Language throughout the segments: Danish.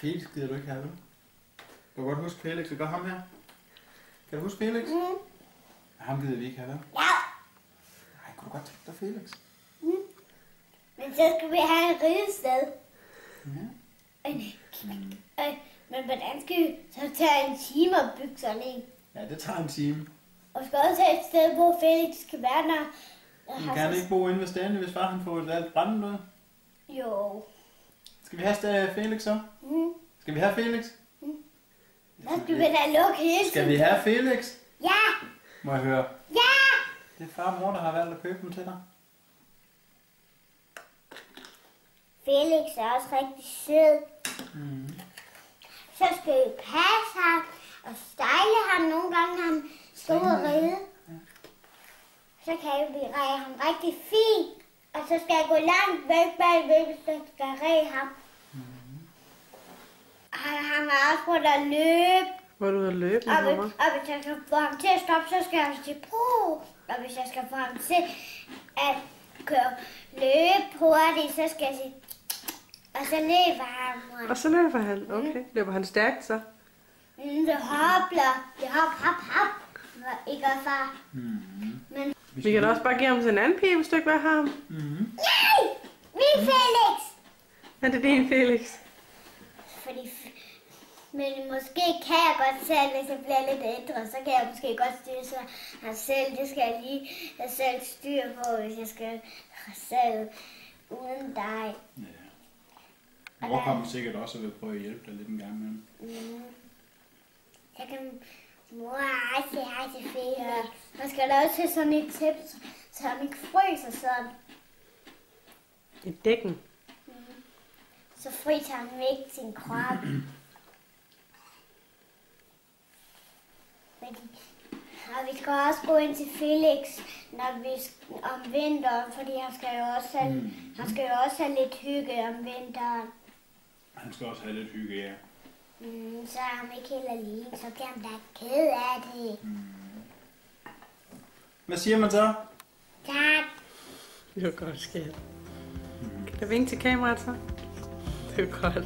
Felix gider du ikke have, vel? Du kan godt huske Felix, og gør ham her. Kan du huske Felix? Ham gider vi ikke have, vel? Ja. Nej, kunne du godt tænke dig Felix? Men så skal vi have en ridested. Ja. Men hvordan skal vi så tage en time og bygge sådan en? Ja, det tager en time. Og skal også have et sted, hvor Felix skal være, når Kan han ikke bo inde ved Stanley, hvis far han får alt brændet ud? Jo. Skal vi have Felix så? Skal vi have Felix? Så skal vi da lukke hele tiden. Skal vi have Felix? Ja! Må jeg høre? Ja! Det er far og mor, der har valgt at købe dem til dig. Felix er også rigtig sød. Så skal vi passe ham og stejle ham nogle gange, når han skal ud og ride. Så kan vi ræde ham rigtig fint. Og så skal jeg gå langt væk bagved, hvis jeg skal ræde ham. Han har også prøvet at løbe. Hvor du har løbet, Og mamma? hvis jeg skal få ham til at stoppe, så skal jeg sige puh. Og hvis jeg skal få ham til at løbe hurtigt, så skal jeg sige. Og så løber han. Og så løber han. Okay. Løber han stærkt så? Det hopler. Det hop. Ikke også far. Men Vi kan da også bare give ham sådan en anden pige, hvis du ikke vil have ham. nej! Min Felix! Er det din Felix? Fordi, men måske kan jeg godt selv, hvis jeg bliver lidt ældre, så kan jeg måske godt styre sig ham selv. Det skal jeg lige have selv styr på, hvis jeg skal selv uden dig. Ja. Mor kommer sikkert også og vil prøve at hjælpe dig lidt en gang imellem. Så kan mor sige hej til Felix. Ja. Man skal da også have sådan et tæppe, så han ikke fryser sådan. I dækken. Så fryser han ikke sin krop. Og vi skal også gå ind til Felix, når vi om vinteren, fordi han skal jo også have lidt hygge om vinteren. Han skal også have lidt hygge, ja. Så er han ikke helt alene, så bliver han da ked af det. Hvad siger man så? Tak. Det var godt, skat. Kan du vinke til kameraet så? Det var godt.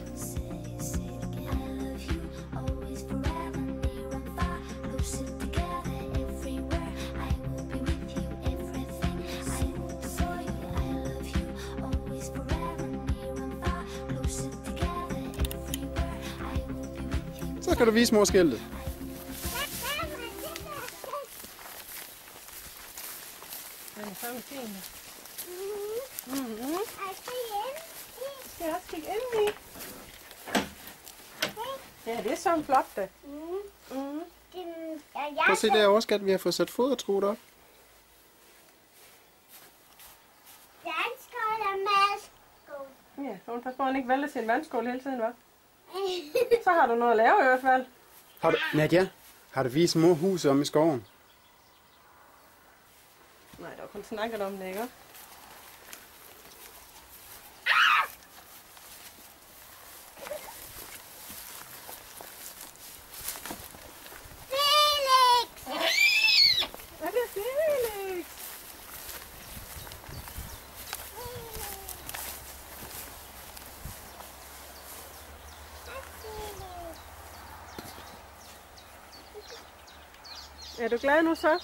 Så kan du vise mor skiltet. Den er fandme fin. Skal jeg også kigge ind i? Ja, det er sådan flot, det. Prøv at se derovre, skat. Vi har fået sat fodertrut op. Vandskål og madskål. Ja, så hun passe på, at han ikke vælter sin vandskål hele tiden, hva'? Så har du noget at lave i hvert fald. Nadia, har du vist mor huset om i skoven? Nej, der var kun snakket om det, ikke? Felix! Er det Felix? Er du glad nu så?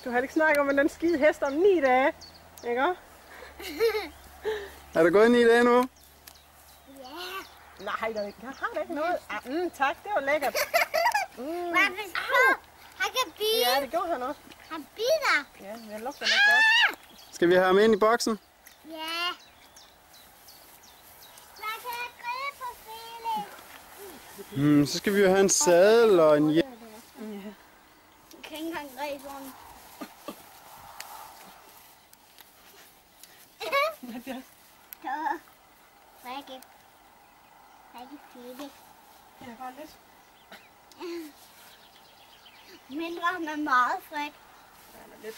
Du har ikke snakket om den skide hest om 9 dage, ikke? Er du gået 9 dage nu? Ja. Nej, der har det ikke noget. Tak, det var lækkert. Hvad hvis han kan bide? Ja, det gjorde han også. Han bider. Ja, jeg lugter nok godt. Skal vi have ham ind i boksen? Ja. Hvad kan jeg grille på Felix? Så skal vi jo have en sadel og en hjelm. Jeg kan ikke engang grille på ham. Rikke. Rikke Felix. Ja, bare lidt. Mindre han er meget fræk. Ja, men lidt.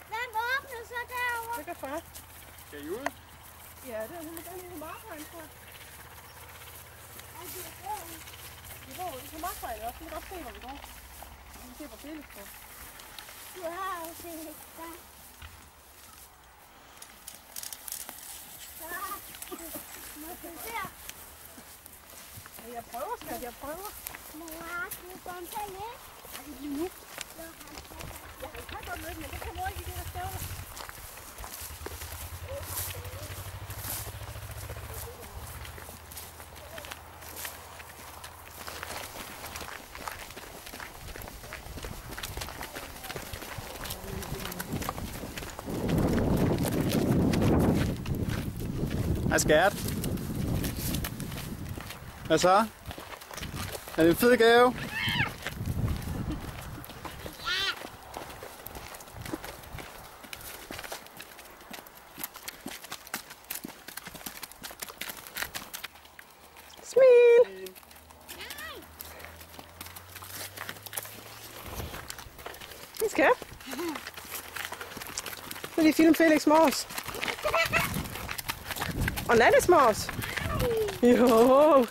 Hvem åbner så derovre? Det kan far. Skal I ud? Ja, det er hun med den lille markvejen, tror jeg. Vi går ud på markvejen også. Vi kan godt se, hvor vi går. Vi kan se, hvor Felix går. Du har jo Felix der. Må du se? Jeg prøver, skat. Jeg prøver. Mor, du går en penge, ikke? Nu. Jeg kan godt med den, men det kan mor ikke i det her støvler. Hej skat. Hvad så? Er det en fed gave? Smil! Det skal. Så lige filme Felix Mors. Og Nannes Mors. Jo.